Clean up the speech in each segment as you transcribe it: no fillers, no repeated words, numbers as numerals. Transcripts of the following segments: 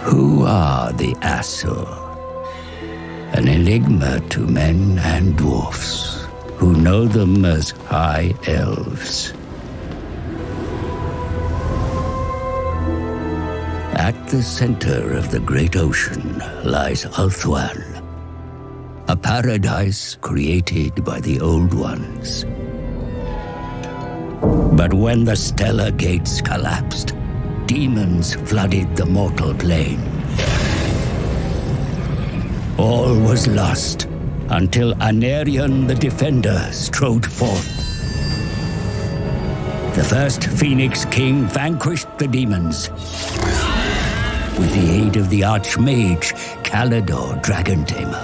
Who are the Asur? An enigma to men and dwarfs, who know them as High Elves. At the center of the great ocean lies Ulthuan, a paradise created by the Old Ones. But when the stellar gates collapsed, demons flooded the mortal plane. All was lost until Anarion the Defender strode forth. The first Phoenix King vanquished the demons with the aid of the Archmage Kalidor Dragon Tamer.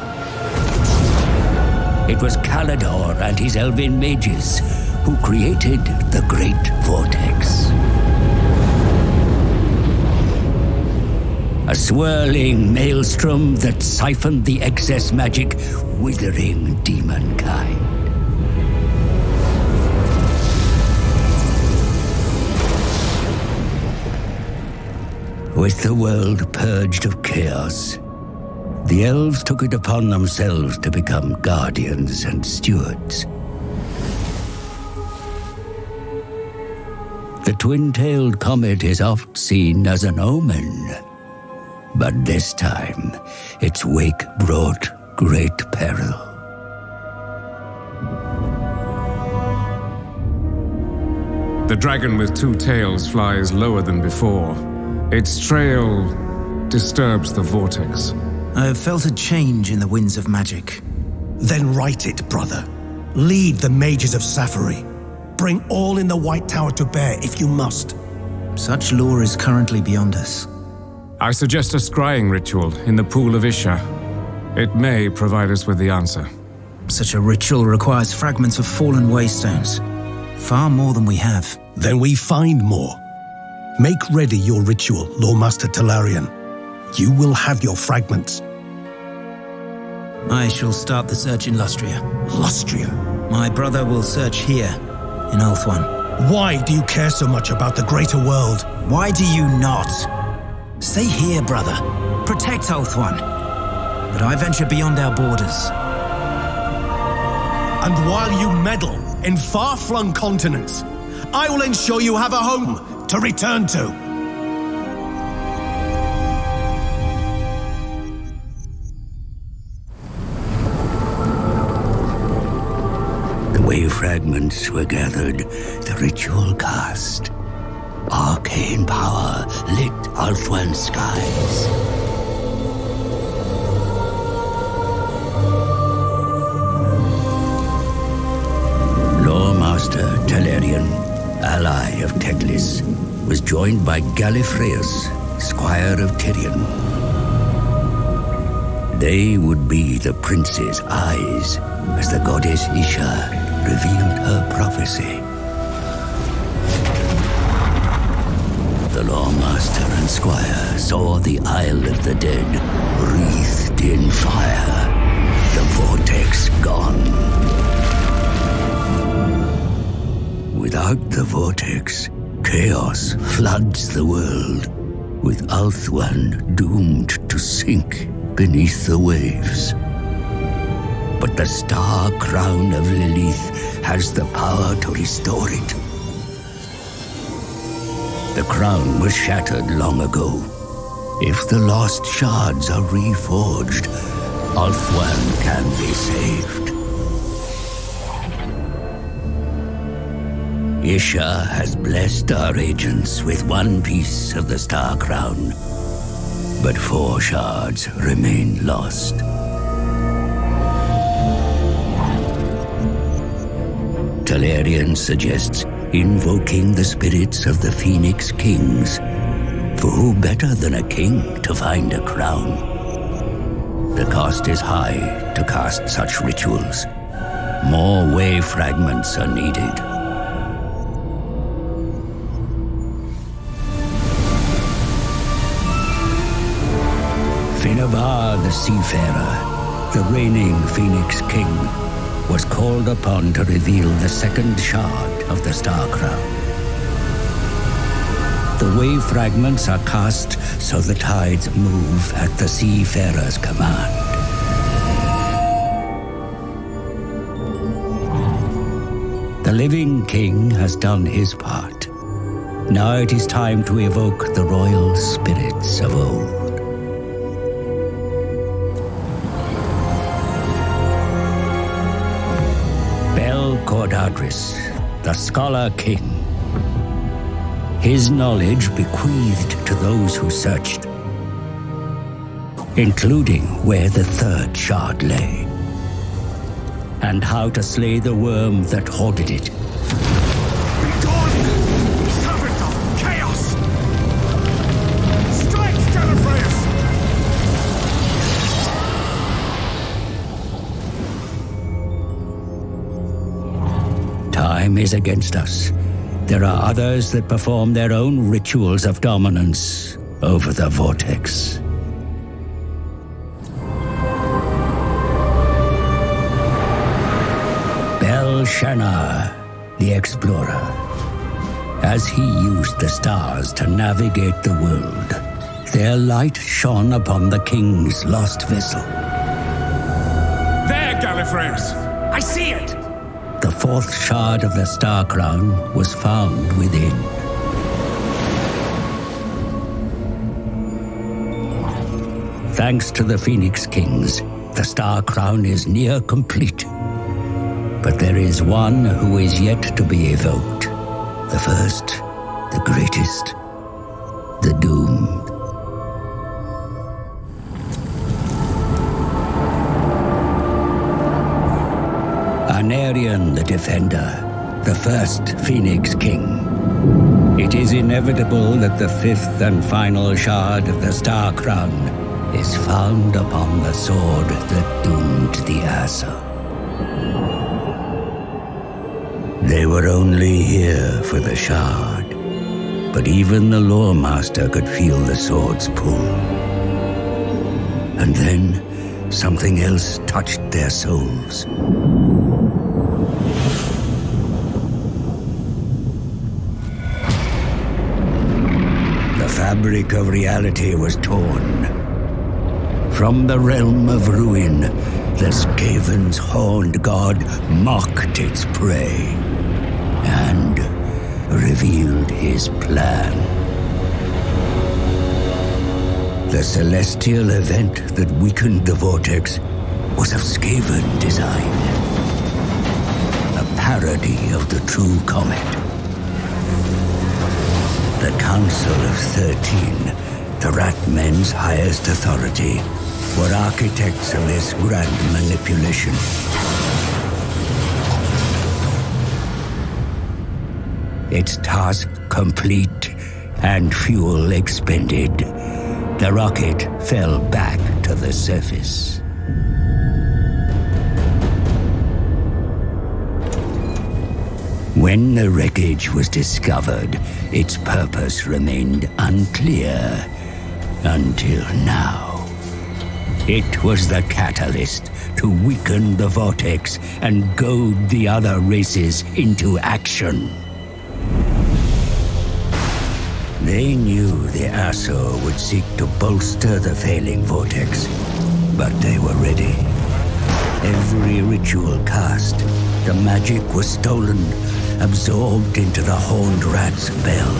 It was Kalidor and his elven mages who created the Great Vortex. A swirling maelstrom that siphoned the excess magic, withering demonkind. With the world purged of chaos, the elves took it upon themselves to become guardians and stewards. The twin-tailed comet is oft seen as an omen, but this time its wake brought great peril. The dragon with two tails flies lower than before. Its trail disturbs the vortex. I have felt a change in the winds of magic. Then right it, brother. Lead the mages of Safari. Bring all in the White Tower to bear if you must. Such lore is currently beyond us. I suggest a scrying ritual in the pool of Isha. It may provide us with the answer. Such a ritual requires fragments of fallen waystones. Far more than we have. Then we find more. Make ready your ritual, Lawmaster Talarian. You will have your fragments. I shall start the search in Lustria. Lustria? My brother will search here, in Ulthuan. Why do you care so much about the greater world? Why do you not? Stay here, brother. Protect Ulthuan. But I venture beyond our borders. And while you meddle in far-flung continents, I will ensure you have a home to return to. The wave fragments were gathered, the ritual cast. Arcane power lit Ulthuan's skies. Lawmaster Talarian, ally of Teglis, was joined by Gallifreus, squire of Tyrion. They would be the prince's eyes as the goddess Isha revealed her prophecy. The Lawmaster and Squire saw the Isle of the Dead wreathed in fire, the vortex gone. Without the vortex, chaos floods the world, with Ulthuan doomed to sink beneath the waves. But the star crown of Lilith has the power to restore it. The crown was shattered long ago. If the lost shards are reforged, Ulthuan can be saved. Isha has blessed our agents with one piece of the star crown, but 4 shards remain lost. Talarian suggests invoking the spirits of the Phoenix Kings, for who better than a king to find a crown? The cost is high to cast such rituals. More wave fragments are needed. Finabar the Seafarer, the reigning Phoenix King, was called upon to reveal the second shard of the Star Crown. The wave fragments are cast so the tides move at the seafarer's command. The living king has done his part. Now it is time to evoke the royal spirits of old. Cordadris, the Scholar King. His knowledge bequeathed to those who searched, including where the third shard lay, and how to slay the worm that hoarded it. Be gone! Sabotage! Chaos! Strike, Gallifreyus! Time is against us. There are others that perform their own rituals of dominance over the vortex. Belshazzar, the explorer. As he used the stars to navigate the world, their light shone upon the king's lost vessel. There, Gallifreyus! I see it! The fourth shard of the Star Crown was found within. Thanks to the Phoenix Kings, the Star Crown is near complete. But there is one who is yet to be evoked. The first, the greatest, the doomed. Anarion the Defender, the first Phoenix King. It is inevitable that the fifth and final shard of the Star Crown is found upon the sword that doomed the Asa. They were only here for the shard, but even the Lore Master could feel the sword's pull. And then something else touched their souls. The fabric of reality was torn. From the realm of ruin, the Skaven's horned god mocked its prey and revealed his plan. The celestial event that weakened the vortex was of Skaven design. A parody of the true comet. The Council of 13, the Rat Men's highest authority, were architects of this grand manipulation. Its task complete and fuel expended, the rocket fell back to the surface. When the wreckage was discovered, its purpose remained unclear until now. It was the catalyst to weaken the vortex and goad the other races into action. They knew the Asur would seek to bolster the failing vortex, but they were ready. Every ritual cast, the magic was stolen, absorbed into the Horned Rat's bell.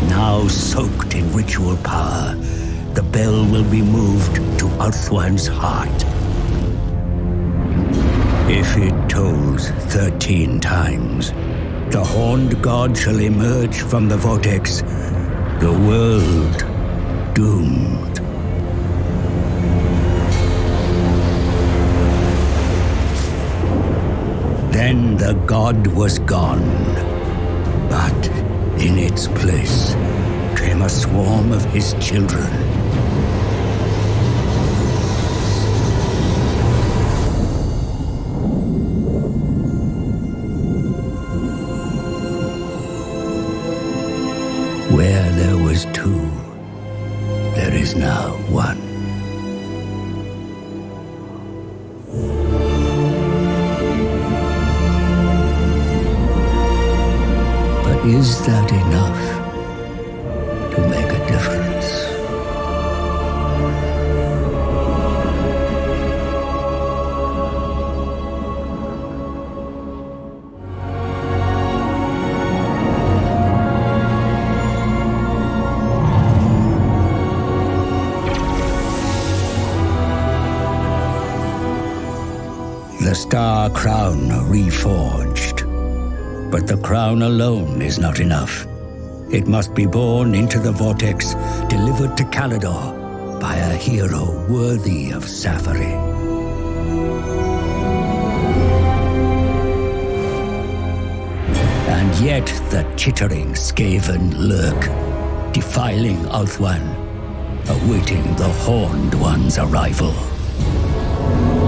Now soaked in ritual power, the bell will be moved to Ulthuan's heart. If it tolls 13 times, the Horned God shall emerge from the vortex, the world doomed. Then the god was gone, but in its place came a swarm of his children. Where there was two, there is now one. Is that enough to make a difference? The Star Crown reforged. But the crown alone is not enough. It must be born into the vortex, delivered to Kalidor by a hero worthy of Safari. And yet the chittering Skaven lurk, defiling Ulthuan, awaiting the Horned One's arrival.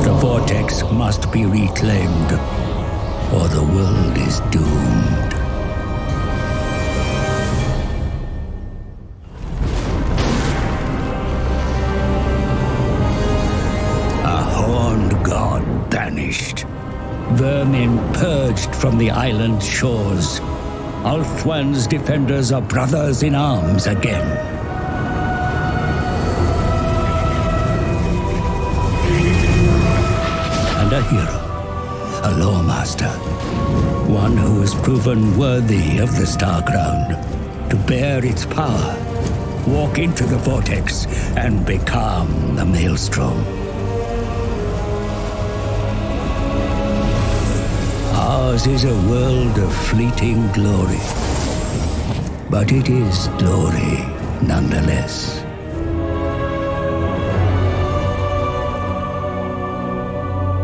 The vortex must be reclaimed, or the world is doomed. A horned god banished. Vermin purged from the island's shores. Ulthuan's defenders are brothers in arms again. And a hero. A lawmaster, one who has proven worthy of the Star Crown, to bear its power, walk into the vortex, and become the Maelstrom. Ours is a world of fleeting glory, but it is glory nonetheless.